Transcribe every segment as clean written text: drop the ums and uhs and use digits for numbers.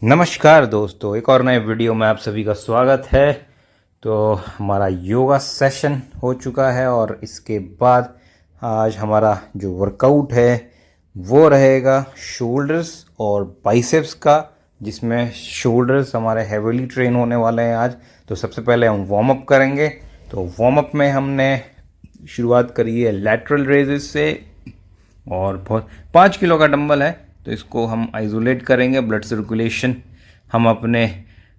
नमस्कार दोस्तों, एक और नए वीडियो में आप सभी का स्वागत है। तो हमारा योगा सेशन हो चुका है और इसके बाद आज हमारा जो वर्कआउट है वो रहेगा शोल्डर्स और बाइसेप्स का, जिसमें शोल्डर्स हमारे हेवीली ट्रेन होने वाले हैं आज। तो सबसे पहले हम वार्म अप करेंगे। तो वार्म अप में हमने शुरुआत करी है लैटरल रेजेस से, और बहुत 5 किलो का डंबल है तो इसको हम आइसोलेट करेंगे। ब्लड सर्कुलेशन हम अपने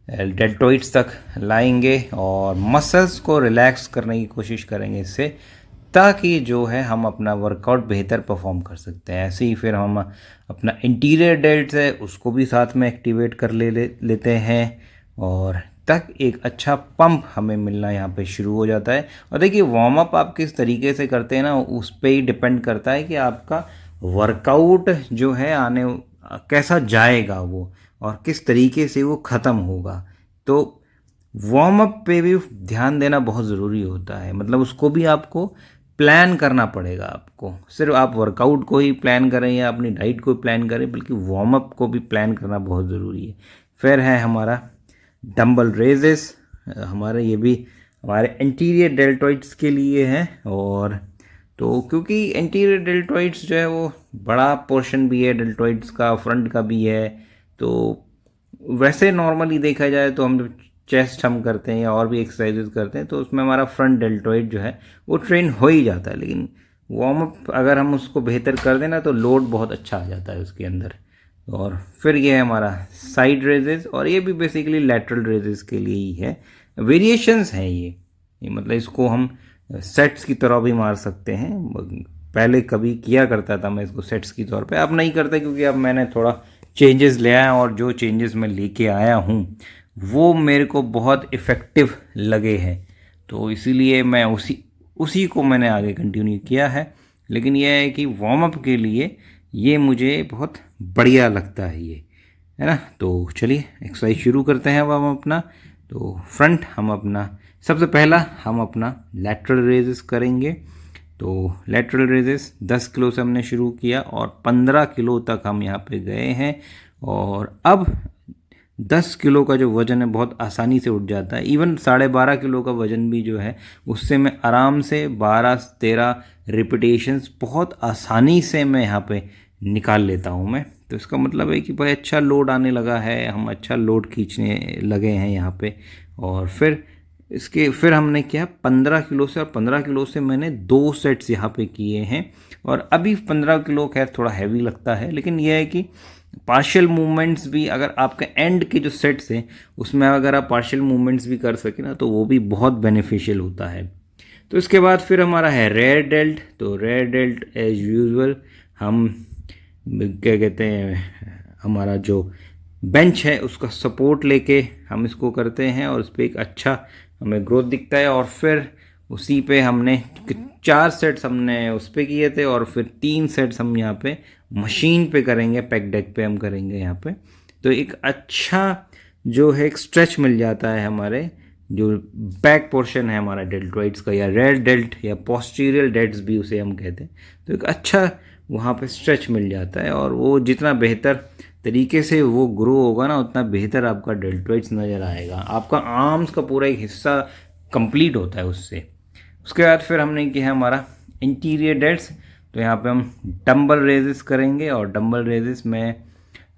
डेल्टोइड्स तक लाएंगे और मसल्स को रिलैक्स करने की कोशिश करेंगे इससे, ताकि जो है हम अपना वर्कआउट बेहतर परफॉर्म कर सकते हैं। ऐसे ही फिर हम अपना इंटीरियर डेल्ट्स है उसको भी साथ में एक्टिवेट कर लेते हैं, और तक एक अच्छा पंप हमें मिलना यहाँ पे शुरू हो जाता है। और देखिए, वार्म अप आप किस तरीके से करते हैं ना, उस पर ही डिपेंड करता है कि आपका वर्कआउट जो है आने कैसा जाएगा वो, और किस तरीके से वो ख़त्म होगा। तो वार्म अप पे भी ध्यान देना बहुत ज़रूरी होता है। मतलब उसको भी आपको प्लान करना पड़ेगा। आपको सिर्फ आप वर्कआउट को ही प्लान करें या अपनी डाइट को प्लान करें, बल्कि वार्म अप को भी प्लान करना बहुत ज़रूरी है। फिर है हमारा डंबल रेजेस। हमारे ये भी हमारे एंटीरियर डेल्टोइड्स के लिए है। और तो क्योंकि एंटीरियर डेल्टोइड्स जो है वो बड़ा पोर्शन भी है डेल्टोइड्स का, फ्रंट का भी है। तो वैसे नॉर्मली देखा जाए तो हम चेस्ट हम करते हैं या और भी एक्सरसाइजेज करते हैं तो उसमें हमारा फ्रंट डेल्टोइड जो है वो ट्रेन हो ही जाता है। लेकिन वार्म अप अगर हम उसको बेहतर कर देना तो लोड बहुत अच्छा आ जाता है उसके अंदर। और फिर ये है हमारा साइड रेजेस, और ये भी बेसिकली लैटरल रेजेस के लिए ही है। वेरिएशंस हैं ये मतलब इसको हम सेट्स की तरह भी मार सकते हैं। पहले कभी किया करता था मैं इसको सेट्स की तौर पे, अब नहीं करता क्योंकि अब मैंने थोड़ा चेंजेस ले आया, और जो चेंजेस मैं लेके आया हूँ वो मेरे को बहुत इफ़ेक्टिव लगे हैं। तो इसीलिए मैं उसी को मैंने आगे कंटिन्यू किया है। लेकिन यह है कि वार्म अप के लिए ये मुझे बहुत बढ़िया लगता है ये, है ना। तो चलिए एक्सरसाइज शुरू करते हैं अब हम अपना। तो फ्रंट हम अपना सबसे पहला हम अपना लैटरल रेजेस करेंगे। तो लैटरल रेजेस 10 किलो से हमने शुरू किया और 15 किलो तक हम यहाँ पे गए हैं। और अब 10 किलो का जो वज़न है बहुत आसानी से उठ जाता है। इवन 12.5 किलो का वज़न भी जो है उससे मैं आराम से 12-13 रिपीटेशंस बहुत आसानी से मैं यहाँ पे निकाल लेता हूँ मैं। तो इसका मतलब है कि भाई अच्छा लोड आने लगा है, हम अच्छा लोड खींचने लगे हैं यहाँ पे। और फिर हमने किया 15 किलो से, और 15 किलो से मैंने 2 सेट्स यहाँ पे किए हैं। और अभी 15 किलो खैर थोड़ा हैवी लगता है, लेकिन यह है कि पार्शियल मूवमेंट्स भी, अगर आपके एंड के जो सेट्स हैं उसमें अगर आप पार्शियल मूवमेंट्स भी कर सकें ना तो वो भी बहुत बेनिफिशियल होता है। तो इसके बाद फिर हमारा है रेयर डेल्ट। तो रेयर डेल्ट एज यूजुअल हम क्या कहते हैं, हमारा जो बेंच है उसका सपोर्ट लेके हम इसको करते हैं, और उस पर एक अच्छा हमें ग्रोथ दिखता है। और फिर उसी पे हमने 4 सेट्स हमने उस पर किए थे, और फिर 3 सेट्स हम यहाँ पे मशीन पे करेंगे, पेक डेक पे हम करेंगे यहाँ पे। तो एक अच्छा जो है एक स्ट्रेच मिल जाता है हमारे जो बैक पोर्शन है हमारा डेल्टोइड्स का, या रेयर डेल्ट या पोस्टीरियर डेल्ट्स भी उसे हम कहते हैं। तो एक अच्छा वहाँ पे स्ट्रेच मिल जाता है, और वो जितना बेहतर तरीके से वो ग्रो होगा ना उतना बेहतर आपका डेल्टोइड्स नज़र आएगा। आपका आर्म्स का पूरा एक हिस्सा कंप्लीट होता है उससे। उसके बाद फिर हमने किया हमारा इंटीरियर डेल्ट्स। तो यहाँ पे हम डंबल रेजेस करेंगे, और डंबल रेजेस में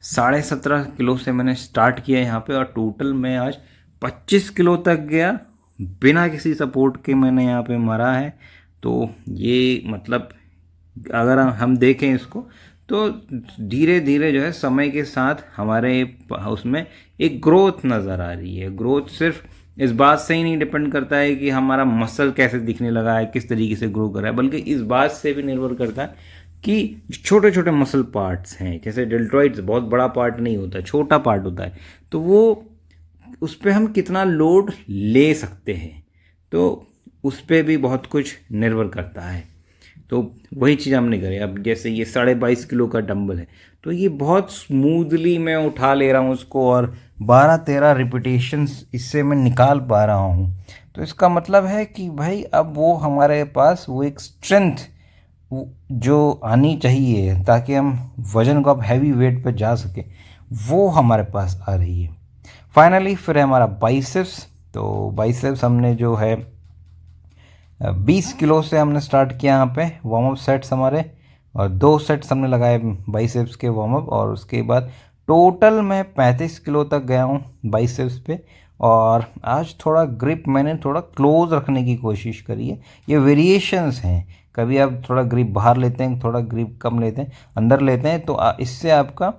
17.5 किलो से मैंने स्टार्ट किया यहाँ पे, और टोटल मैं आज 25 किलो तक गया बिना किसी सपोर्ट के मैंने यहाँ पे मारा है। तो ये मतलब अगर हम देखें इसको तो धीरे धीरे जो है समय के साथ हमारे उसमें एक ग्रोथ नज़र आ रही है। ग्रोथ सिर्फ इस बात से ही नहीं डिपेंड करता है कि हमारा मसल कैसे दिखने लगा है, किस तरीके से ग्रो कर रहा है, बल्कि इस बात से भी निर्भर करता है कि छोटे छोटे मसल पार्ट्स हैं, जैसे डेल्टोइड्स बहुत बड़ा पार्ट नहीं होता, छोटा पार्ट होता है, तो वो उस पर हम कितना लोड ले सकते हैं, तो उस पर भी बहुत कुछ निर्भर करता है। तो वही चीज़ हमने करी। अब जैसे ये 22.5 किलो का डंबल है तो ये बहुत स्मूथली मैं उठा ले रहा हूँ उसको, और 12-13 रिपीटेशंस इससे मैं निकाल पा रहा हूँ। तो इसका मतलब है कि भाई अब वो हमारे पास वो एक स्ट्रेंथ जो आनी चाहिए ताकि हम वज़न को अब हैवी वेट पर जा सके, वो हमारे पास आ रही है। फाइनली फिर है हमारा बाइसेप्स। तो बाइसेप्स हमने जो है 20 किलो से हमने स्टार्ट किया यहाँ पे वार्म अप सेट्स हमारे, और 2 सेट्स हमने लगाए बाइसेप्स के वार्म अप, और उसके बाद टोटल मैं 35 किलो तक गया हूँ बाइसेप्स पे। और आज थोड़ा ग्रिप मैंने थोड़ा क्लोज रखने की कोशिश करी है। ये वेरिएशंस हैं, कभी आप थोड़ा ग्रिप बाहर लेते हैं, थोड़ा ग्रिप कम लेते हैं, अंदर लेते हैं, तो इससे आपका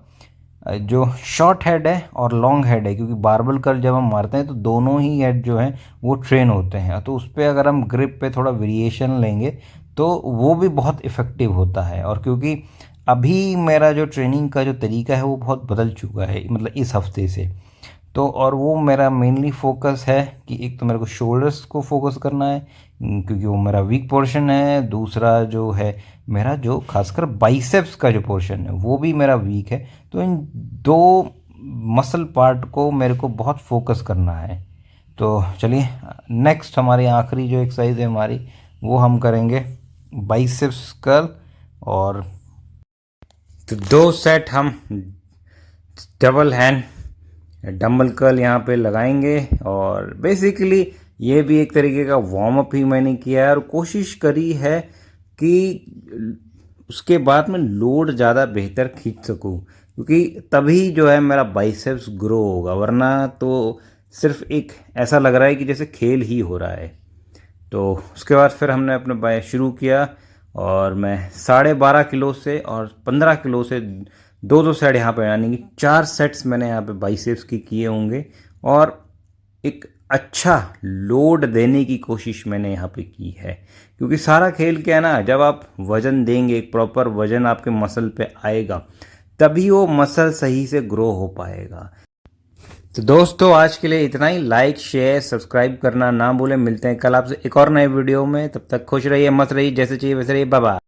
जो शॉर्ट हेड है और लॉन्ग हेड है, क्योंकि बारबल कर्ल जब हम मारते हैं तो दोनों ही हेड जो हैं वो ट्रेन होते हैं, तो उस पर अगर हम ग्रिप पे थोड़ा वेरिएशन लेंगे तो वो भी बहुत इफ़ेक्टिव होता है। और क्योंकि अभी मेरा जो ट्रेनिंग का जो तरीका है वो बहुत बदल चुका है, मतलब इस हफ्ते से, तो और वो मेरा मेनली फोकस है कि एक तो मेरे को शोल्डर्स को फोकस करना है, क्योंकि वो मेरा वीक पोर्शन है। दूसरा जो है मेरा जो खासकर बाइसेप्स का जो पोर्शन है वो भी मेरा वीक है। तो इन 2 मसल पार्ट को मेरे को बहुत फोकस करना है। तो चलिए नेक्स्ट हमारी आखिरी जो एक्सरसाइज है हमारी, वो हम करेंगे बाइसेप्स कर्ल। और तो 2 सेट हम डबल हैंड डंबल कर्ल यहाँ पे लगाएंगे, और बेसिकली ये भी एक तरीके का वार्म अप ही मैंने किया है, और कोशिश करी है कि उसके बाद में लोड ज़्यादा बेहतर खींच सकूँ, क्योंकि तभी जो है मेरा बाइसेप्स ग्रो होगा, वरना तो सिर्फ एक ऐसा लग रहा है कि जैसे खेल ही हो रहा है। तो उसके बाद फिर हमने अपने बाय शुरू किया, और मैं 12.5 किलो से और 15 किलो से 2 सेट यहाँ पे, यानी कि 4 सेट्स मैंने यहाँ पे बाइसेप्स की किए होंगे, और एक अच्छा लोड देने की कोशिश मैंने यहाँ पे की है। क्योंकि सारा खेल क्या है ना, जब आप वज़न देंगे, एक प्रॉपर वज़न आपके मसल पे आएगा, तभी वो मसल सही से ग्रो हो पाएगा। तो दोस्तों आज के लिए इतना ही। लाइक शेयर सब्सक्राइब करना ना भूलें। मिलते हैं कल आपसे एक और नए वीडियो में, तब तक खुश रहिए, मस्त रहिए, जैसे चाहिए वैसे रहिए। Bye bye.